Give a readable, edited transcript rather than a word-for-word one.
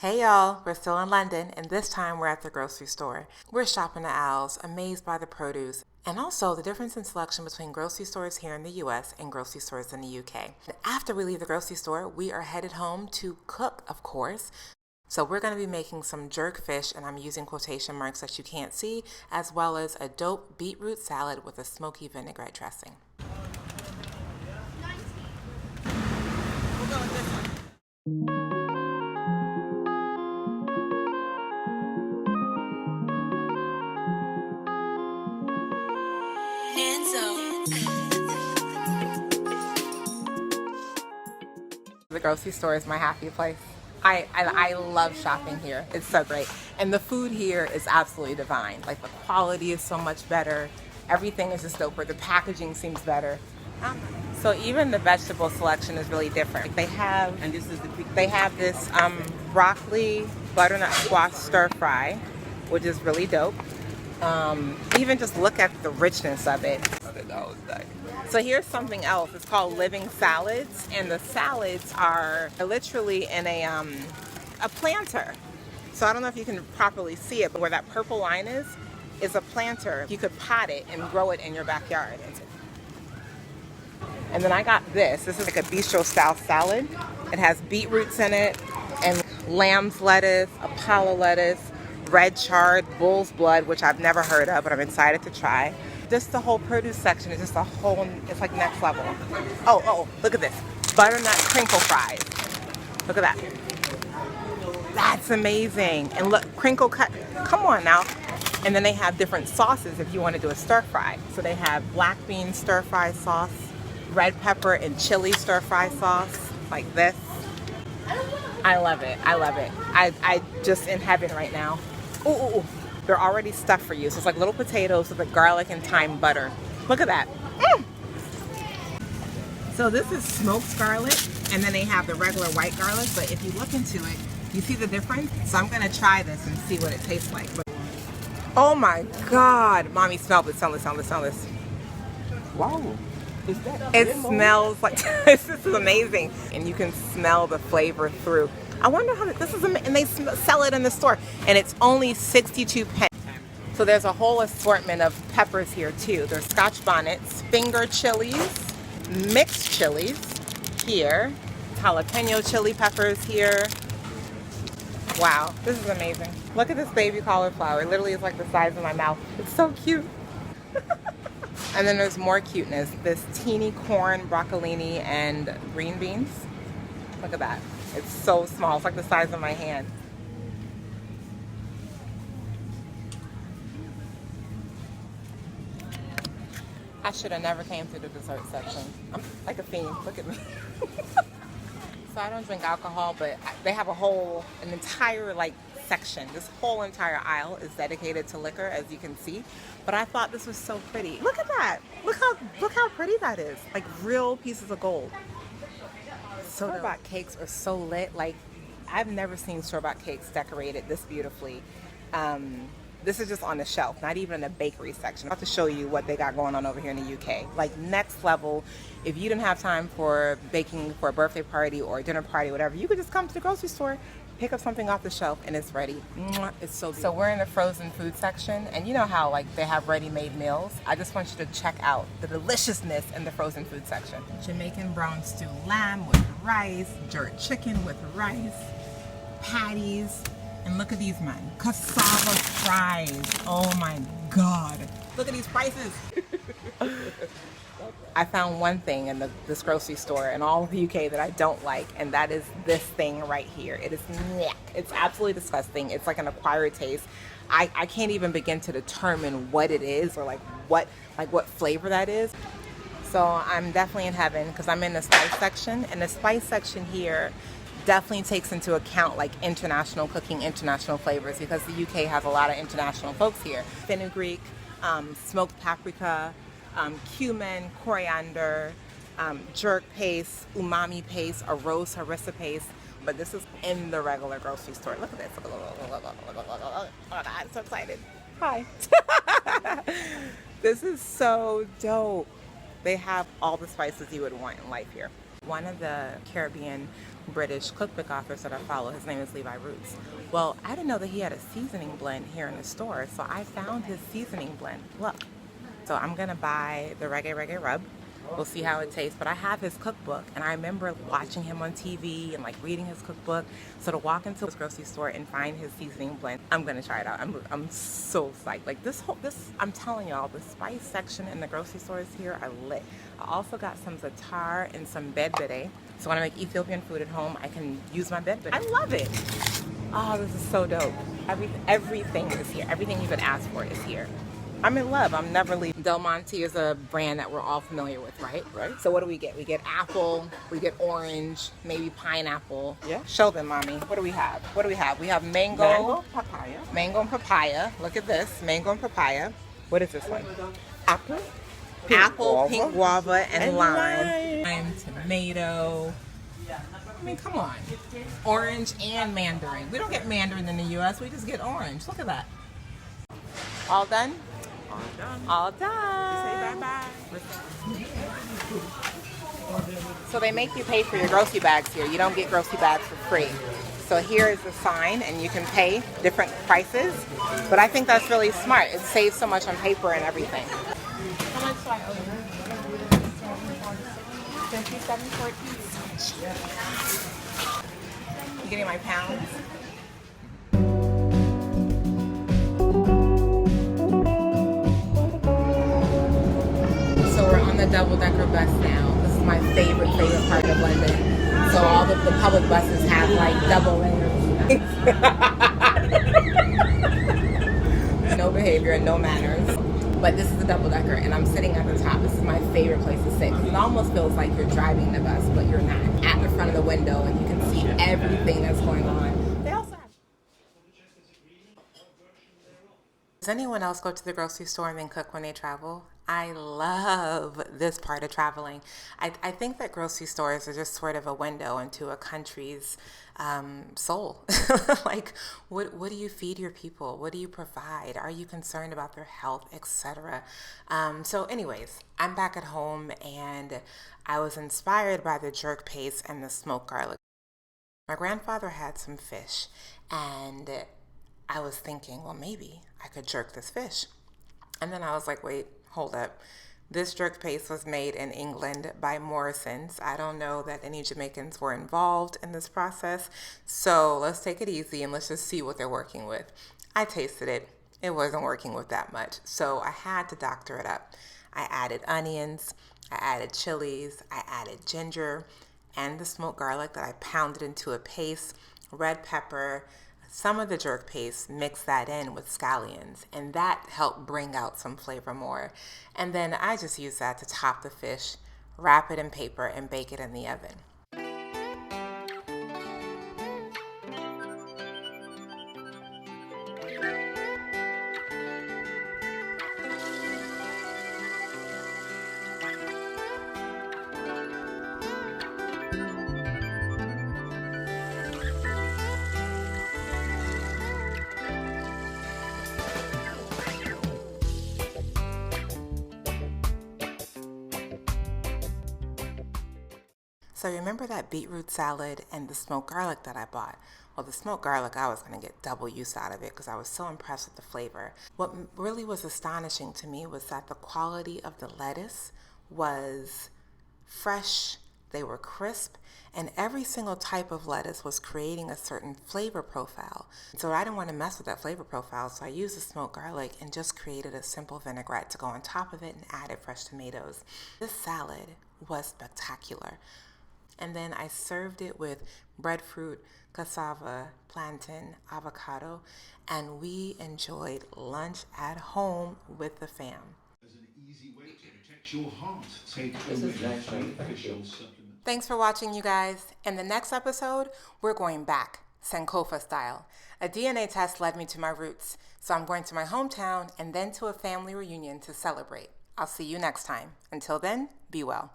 Hey y'all, we're still in London, and this time we're at the grocery store. We're shopping the aisles, amazed by the produce, and also the difference in selection between grocery stores here in the US and grocery stores in the UK. After we leave the grocery store, we are headed home to cook, of course. So we're going to be making some jerk fish, and I'm using quotation marks that you can't see, as well as a dope beetroot salad with a smoky vinaigrette dressing. We'll go with this one. The grocery store is my happy place. I love shopping here. It's so great. And the food here is absolutely divine. Like, the quality is so much better. Everything is just doper. The packaging seems better. So even the vegetable selection is really different. They have this broccoli butternut squash stir fry, which is really dope. Even just look at the richness of it. So here's something else. It's called Living Salads, and the salads are literally in a planter. So I don't know if you can properly see it, but where that purple line is a planter. You could pot it and grow it in your backyard. And then I got this. This is like a bistro style salad. It has beetroots in it, and lamb's lettuce, Apollo lettuce, red chard, bull's blood, which I've never heard of, but I'm excited to try. Just the whole produce section is just it's like next level. Oh, look at this. Butternut crinkle fries. Look at that. That's amazing. And look, crinkle cut. Come on now. And then they have different sauces if you want to do a stir fry. So they have black bean stir fry sauce, red pepper and chili stir fry sauce, like this. I love it. I love it. I just in heaven right now. Ooh. They're already stuffed for you. So it's like little potatoes with the garlic and thyme butter. Look at that. So this is smoked garlic, and then they have the regular white garlic. But if you look into it, you see the difference? So I'm gonna try this and see what it tastes like. Oh my God. Mommy, smell this, smell this. Wow. It smells like, this is amazing. And you can smell the flavor through. I wonder how this is, and they sell it in the store, and it's only 62 pence. So there's a whole assortment of peppers here too. There's Scotch bonnets, finger chilies, mixed chilies here, jalapeno chili peppers here. Wow, this is amazing. Look at this baby cauliflower. It literally is like the size of my mouth. It's so cute. And then there's more cuteness. This teeny corn, broccolini, and green beans. Look at that. It's so small. It's like the size of my hand. I should have never came to the dessert section. I'm like a fiend. Look at me. So I don't drink alcohol, but they have an entire section. This whole entire aisle is dedicated to liquor, as you can see. But I thought this was so pretty. Look at that. Look how pretty that is. Like real pieces of gold. Store-bought cakes are so lit. Like, I've never seen store-bought cakes decorated this beautifully. This is just on the shelf, not even in the bakery section. I'm about to show you what they got going on over here in the UK. Like, next level. If you didn't have time for baking for a birthday party or a dinner party, whatever, you could just come to the grocery store, pick up something off the shelf, and it's ready. It's so beautiful. So we're in the frozen food section, and you know how they have ready-made meals? I just want you to check out the deliciousness in the frozen food section. Jamaican brown stew lamb with rice, jerk chicken with rice, patties, and look at these, man. Cassava fries. Oh my God. Look at these prices. I found one thing in this grocery store in all of the UK that I don't like, and that is this thing right here. It is it's absolutely disgusting. It's like an acquired taste. I can't even begin to determine what it is or what flavor that is. So I'm definitely in heaven because I'm in the spice section, and the spice section here definitely takes into account international cooking, international flavors, because the UK has a lot of international folks here. Fenugreek, smoked paprika, cumin, coriander, jerk paste, umami paste, a rose harissa paste. But this is in the regular grocery store. Look at this. Oh God, I'm so excited. Hi. This is so dope. They have all the spices you would want in life here. One of the Caribbean British cookbook authors that I follow, his name is Levi Roots. Well, I didn't know that he had a seasoning blend here in the store, so I found his seasoning blend. Look. So I'm gonna buy the Reggae Rub. We'll see how it tastes, but I have his cookbook, and I remember watching him on TV and like reading his cookbook. So to walk into his grocery store and find his seasoning blend, I'm gonna try it out. I'm so psyched. Like this, I'm telling y'all, the spice section in the grocery stores here are lit. I also got some za'atar and some bedbede. So when I make Ethiopian food at home, I can use my bedbede. I love it. Oh, this is so dope. Everything is here. Everything you could ask for is here. I'm in love. I'm never leaving. Del Monte is a brand that we're all familiar with, right? Right. So what do we get? We get apple, we get orange, maybe pineapple. Yeah. Show them, mommy. What do we have? What do we have? We have Mango, papaya. Mango and papaya. Look at this. Mango and papaya. What is this one? Apple. Pink guava, and lime. Lime, tomato. I mean, come on. Orange and mandarin. We don't get mandarin in the U.S. We just get orange. Look at that. All done? All done. All done. Say bye-bye. So they make you pay for your grocery bags here. You don't get grocery bags for free. So here is the sign, and you can pay different prices. But I think that's really smart. It saves so much on paper and everything. How much do I owe you? 57.14. You getting my pounds? The double-decker bus now. This is my favorite part of London. So all the public buses have like double layers. No behavior and no manners. But this is a double-decker, and I'm sitting at the top. This is my favorite place to sit. It almost feels like you're driving the bus, but you're not. At the front of the window, and you can see everything that's going on. They also have... Does anyone else go to the grocery store and then cook when they travel? I love this part of traveling. I think that grocery stores are just sort of a window into a country's soul. Like, what do you feed your people? What do you provide? Are you concerned about their health, etc.? So anyways, I'm back at home, and I was inspired by the jerk paste and the smoked garlic. My grandfather had some fish, and I was thinking, well, maybe I could jerk this fish. And then I was like, wait, hold up. This jerk paste was made in England by Morrison's. I don't know that any Jamaicans were involved in this process. So let's take it easy and let's just see what they're working with. I tasted it. It wasn't working with that much. So I had to doctor it up. I added onions. I added chilies. I added ginger and the smoked garlic that I pounded into a paste, red pepper, some of the jerk paste, mix that in with scallions, and that helped bring out some flavor more. And then I just use that to top the fish, wrap it in paper, and bake it in the oven. So remember that beetroot salad and the smoked garlic that I bought? Well, the smoked garlic, I was going to get double use out of it because I was so impressed with the flavor. What really was astonishing to me was that the quality of the lettuce was fresh, they were crisp, and every single type of lettuce was creating a certain flavor profile. So I didn't want to mess with that flavor profile, so I used the smoked garlic and just created a simple vinaigrette to go on top of it and added fresh tomatoes. This salad was spectacular. And then I served it with breadfruit, cassava, plantain, avocado, and we enjoyed lunch at home with the fam. As an easy way to protect your heart, take official supplement. Thanks for watching, you guys. In the next episode, we're going back, Sankofa style. A DNA test led me to my roots, so I'm going to my hometown and then to a family reunion to celebrate. I'll see you next time. Until then, be well.